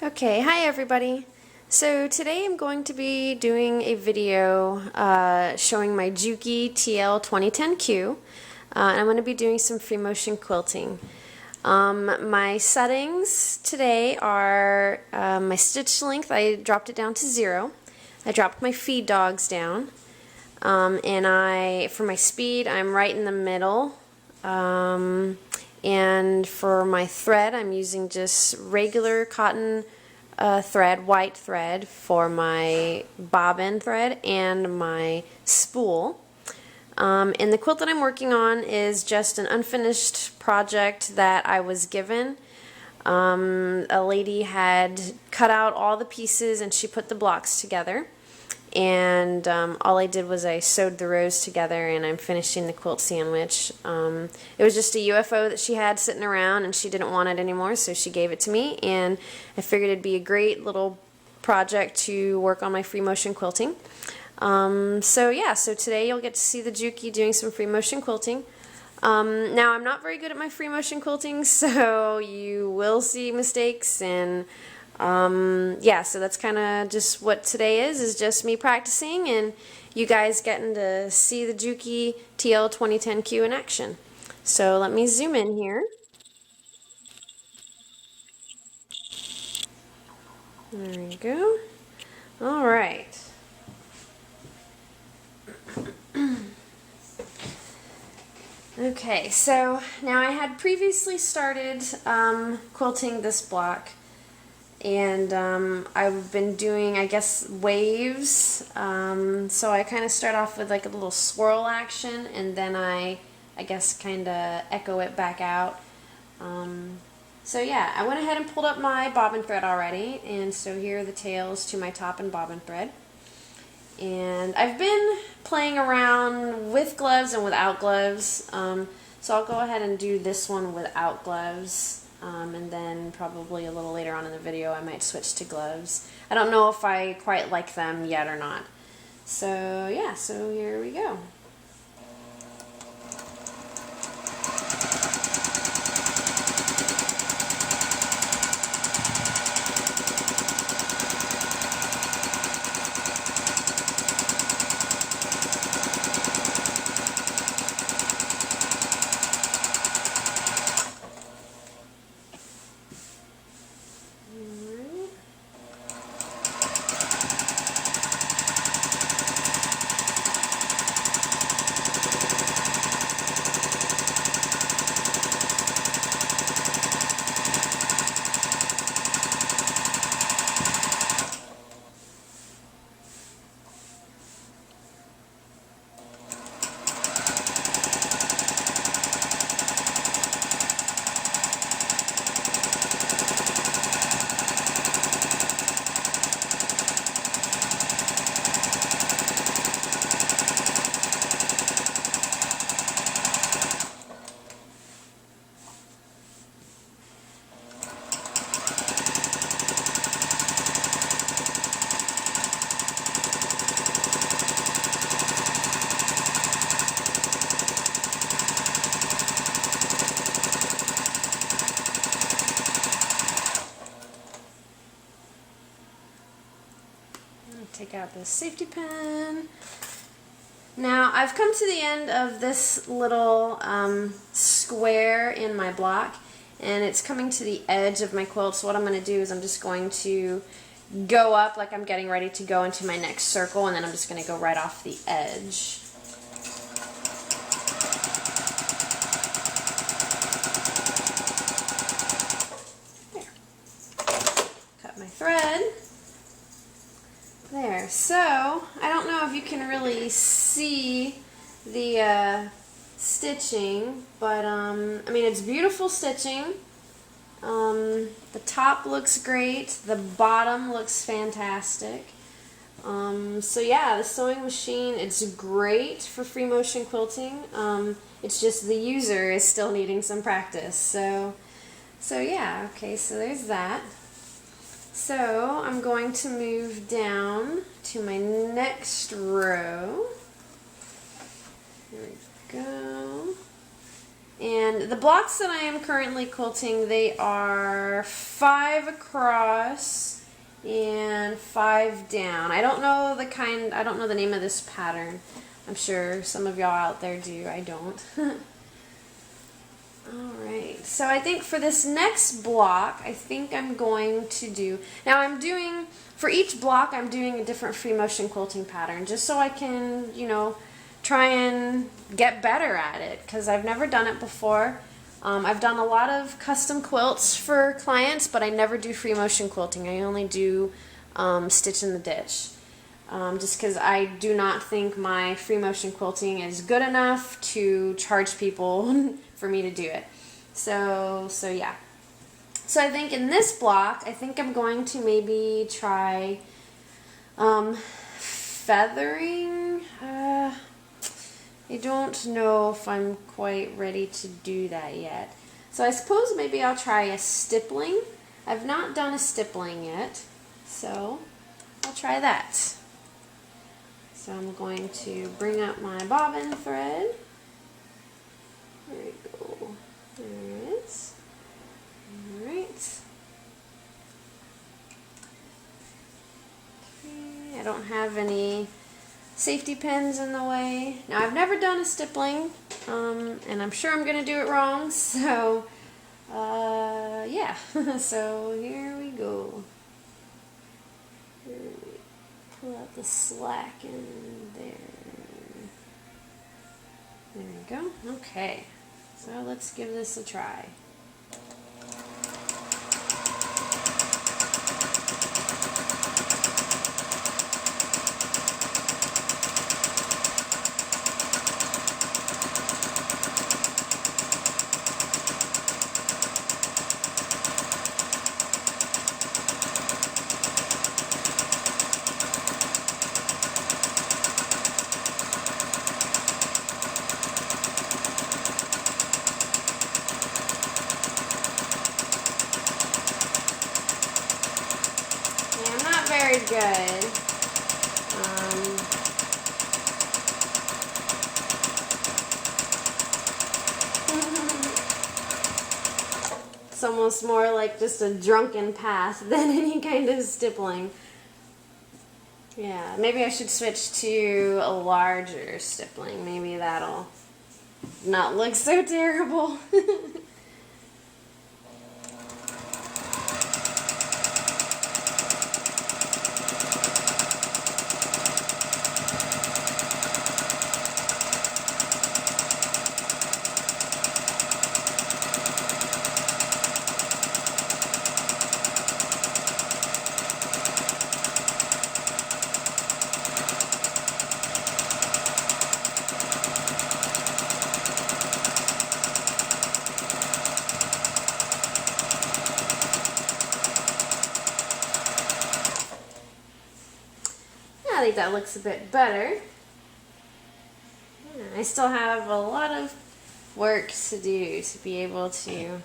Okay, hi everybody. So today I'm going to be doing a video showing my Juki TL-2010Q, and I'm going to be doing some free motion quilting. My settings today are my stitch length. I dropped it down to 0. I dropped my feed dogs down, and for my speed I'm right in the middle. And for my thread, I'm using just regular cotton thread, white thread, for my bobbin thread and my spool. And the quilt that I'm working on is just an unfinished project that I was given. A lady had cut out all the pieces and she put the blocks together. And all I did was I sewed the rows together, and I'm finishing the quilt sandwich. It was just a UFO that she had sitting around, and she didn't want it anymore, so she gave it to me, and I figured it'd be a great little project to work on my free motion quilting. So today you'll get to see the Juki doing some free motion quilting. Now I'm not very good at my free motion quilting, so you will see mistakes, and so that's kind of just what today is just me practicing and you guys getting to see the Juki TL-2010Q in action. So let me zoom in here. There we go. Alright. Okay, so now I had previously started quilting this block. And I've been doing, I guess, waves. So I kind of start off with like a little swirl action, and then I guess, kind of echo it back out. So yeah, I went ahead and pulled up my bobbin thread already, and so here are the tails to my top and bobbin thread. And I've been playing around with gloves and without gloves. So I'll go ahead and do this one without gloves. And then probably a little later on in the video I might switch to gloves. I don't know if I quite like them yet or not. So yeah, so here we go. Take out the safety pin. Now I've come to the end of this little square in my block, and it's coming to the edge of my quilt. So what I'm going to do is I'm just going to go up like I'm getting ready to go into my next circle, and then I'm just going to go right off the edge. There. Cut my thread. There, so I don't know if you can really see the stitching, but I mean, it's beautiful stitching. The top looks great, the bottom looks fantastic. So yeah, the sewing machine, it's great for free motion quilting. It's just the user is still needing some practice. So yeah, okay, so there's that. So I'm going to move down to my next row. Here we go. And the blocks that I am currently quilting, they are 5 5 across and 5 down. I don't know the name of this pattern. I'm sure some of y'all out there do. I don't. Alright, so I think for this next block, I think I'm going to do, now for each block I'm doing a different free motion quilting pattern, just so I can, try and get better at it, because I've never done it before. I've done a lot of custom quilts for clients, but I never do free motion quilting. I only do stitch in the ditch. Just because I do not think my free motion quilting is good enough to charge people for me to do it. So yeah. So I think in this block, I think I'm going to maybe try feathering. I don't know if I'm quite ready to do that yet. So I suppose maybe I'll try a stippling. I've not done a stippling yet, so I'll try that. So I'm going to bring up my bobbin thread. There we go. There it is. Alright. Okay, I don't have any safety pins in the way. Now I've never done a stippling, and I'm sure I'm going to do it wrong, so yeah. So here we go. Pull out the slack in there. There we go. Okay, so let's give this a try. Very good. It's almost more like just a drunken path than any kind of stippling. Yeah, maybe I should switch to a larger stippling. Maybe that'll not look so terrible. I think that looks a bit better. I still have a lot of work to do to be able to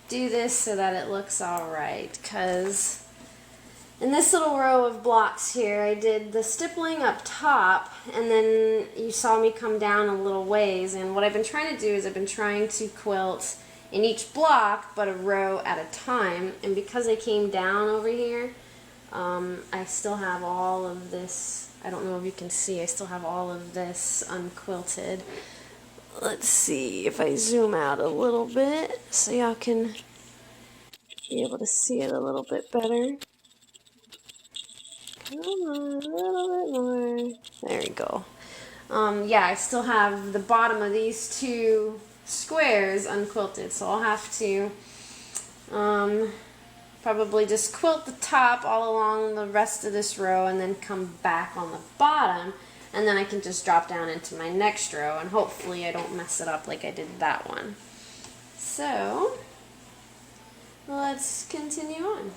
do this so that it looks alright, because in this little row of blocks here I did the stippling up top, and then you saw me come down a little ways, and what I've been trying to do is I've been trying to quilt in each block but a row at a time, and because I came down over here, I still have all of this, I don't know if you can see, I still have all of this unquilted. Let's see if I zoom out a little bit so y'all can be able to see it a little bit better. Come on, a little bit more. There we go. Yeah, I still have the bottom of these two squares unquilted, so I'll have to probably just quilt the top all along the rest of this row and then come back on the bottom, and then I can just drop down into my next row, and hopefully I don't mess it up like I did that one. So let's continue on.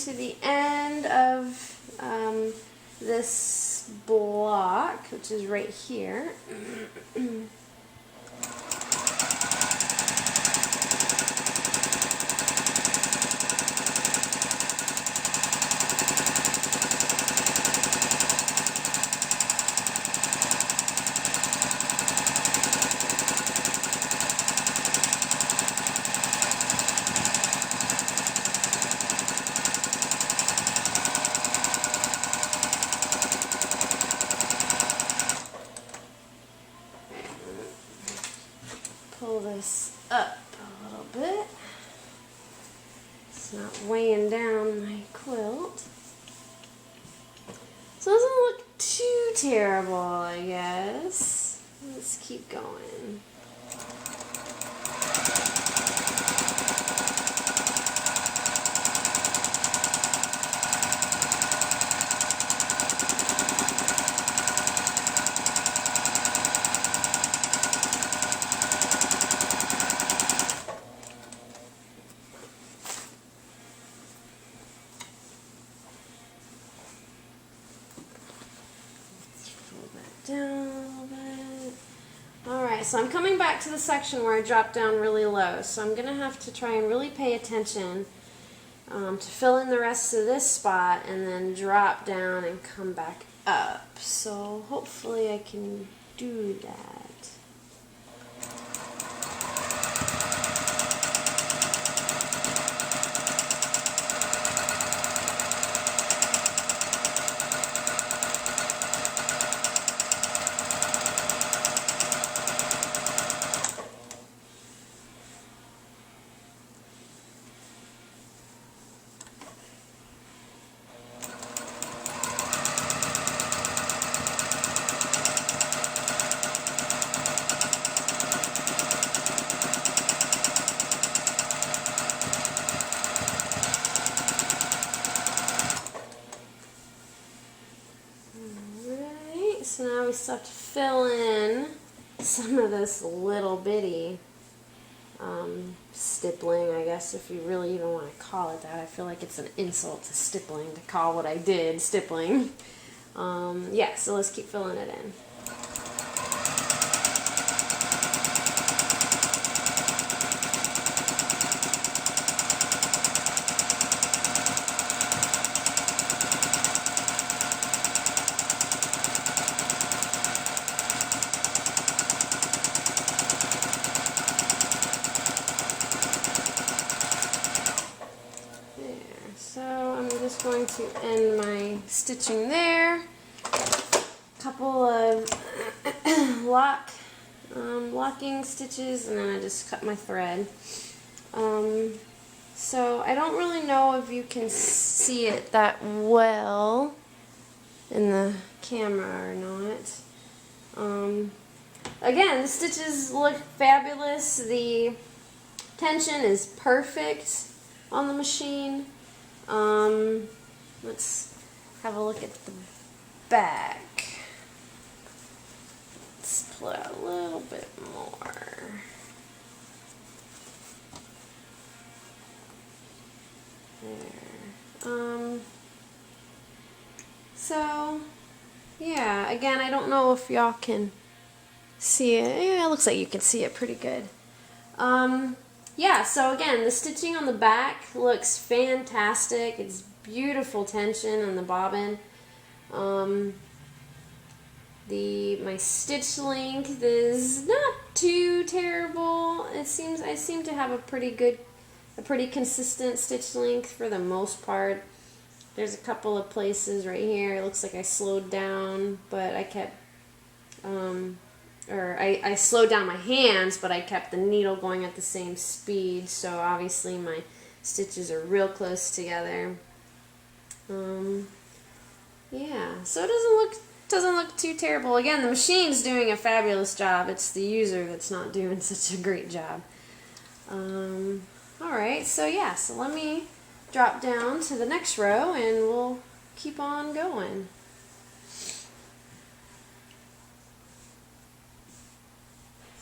to the end of this block, which is right here. Pull this up a little bit. It's not weighing down my quilt. So it doesn't look too terrible, I guess. Let's keep going. Down a little bit. Alright, so I'm coming back to the section where I dropped down really low. So I'm going to have to try and really pay attention to fill in the rest of this spot and then drop down and come back up. So hopefully I can do that. So now we still have to fill in some of this little bitty stippling, I guess, if you really even want to call it that. I feel like it's an insult to stippling to call what I did stippling. Yeah, so let's keep filling it in. Going to end my stitching there. Couple of locking stitches, and then I just cut my thread. So I don't really know if you can see it that well in the camera or not. Again, the stitches look fabulous. The tension is perfect on the machine. Let's have a look at the back. Let's pull it out a little bit more. There. So, yeah, again, I don't know if y'all can see it. Yeah, it looks like you can see it pretty good. Yeah, so again, the stitching on the back looks fantastic. It's beautiful tension on the bobbin. My stitch length is not too terrible. I seem to have a pretty consistent stitch length for the most part. There's a couple of places right here. It looks like I slowed down, but I kept I slowed down my hands, but I kept the needle going at the same speed, so obviously my stitches are real close together. Yeah, so it doesn't look too terrible. Again, the machine's doing a fabulous job. It's the user that's not doing such a great job. Alright, so yeah, so let me drop down to the next row and we'll keep on going.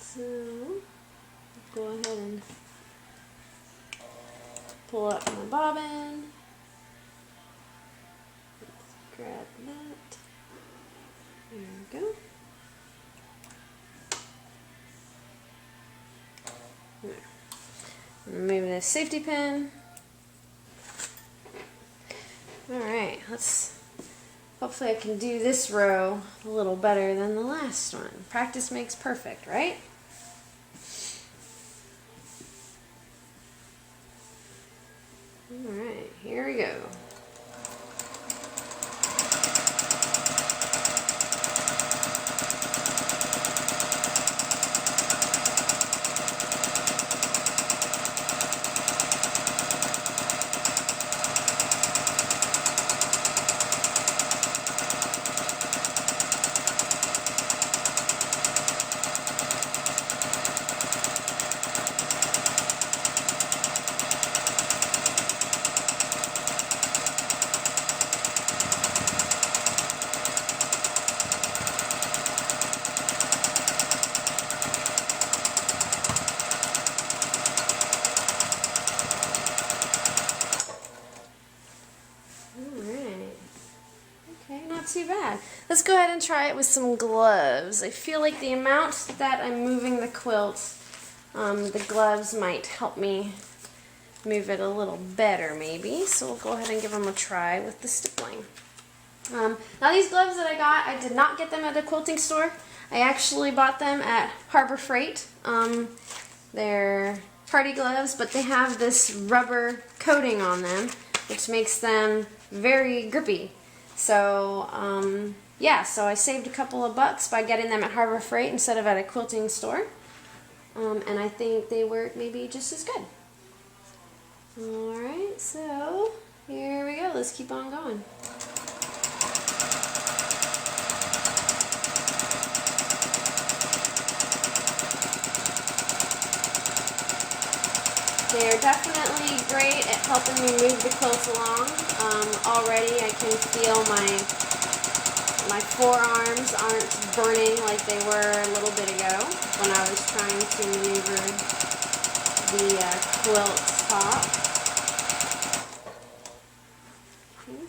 So, go ahead and pull up my bobbin. grab that. There we go. Remove this safety pin. Alright, hopefully I can do this row a little better than the last one. Practice makes perfect, right? Alright, here we go. Too bad. Let's go ahead and try it with some gloves. I feel like the amount that I'm moving the quilt, the gloves might help me move it a little better maybe. So we'll go ahead and give them a try with the stippling. Now these gloves that I got, I did not get them at a quilting store. I actually bought them at Harbor Freight. They're party gloves, but they have this rubber coating on them, which makes them very grippy. So, yeah, so I saved a couple of bucks by getting them at Harbor Freight instead of at a quilting store. And I think they work maybe just as good. Alright, so here we go. Let's keep on going. They're definitely great at helping me move the quilt along. Already I can feel my forearms aren't burning like they were a little bit ago when I was trying to maneuver the quilt top. Okay.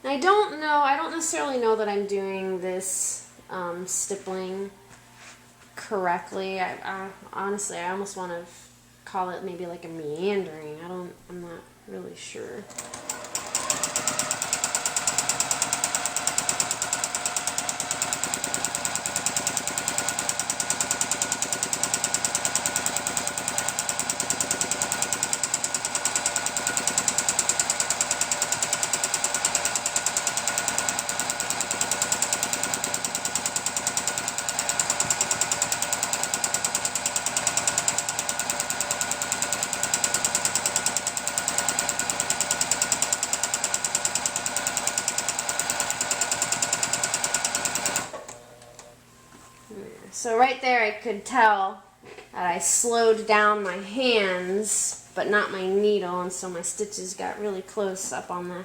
And I don't necessarily know that I'm doing this stippling correctly. Honestly, I almost want to call it maybe like a meandering. I'm not really sure. So right there I could tell that I slowed down my hands, but not my needle, and so my stitches got really close up on the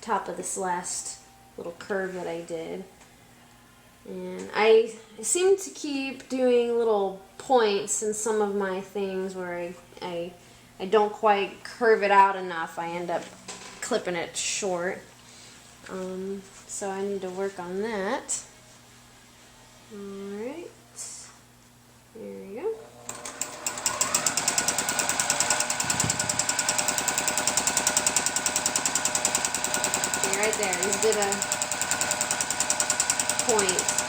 top of this last little curve that I did. And I seem to keep doing little points in some of my things where I don't quite curve it out enough. I end up clipping it short. So I need to work on that. Alright. There we go. See right there, just did a point.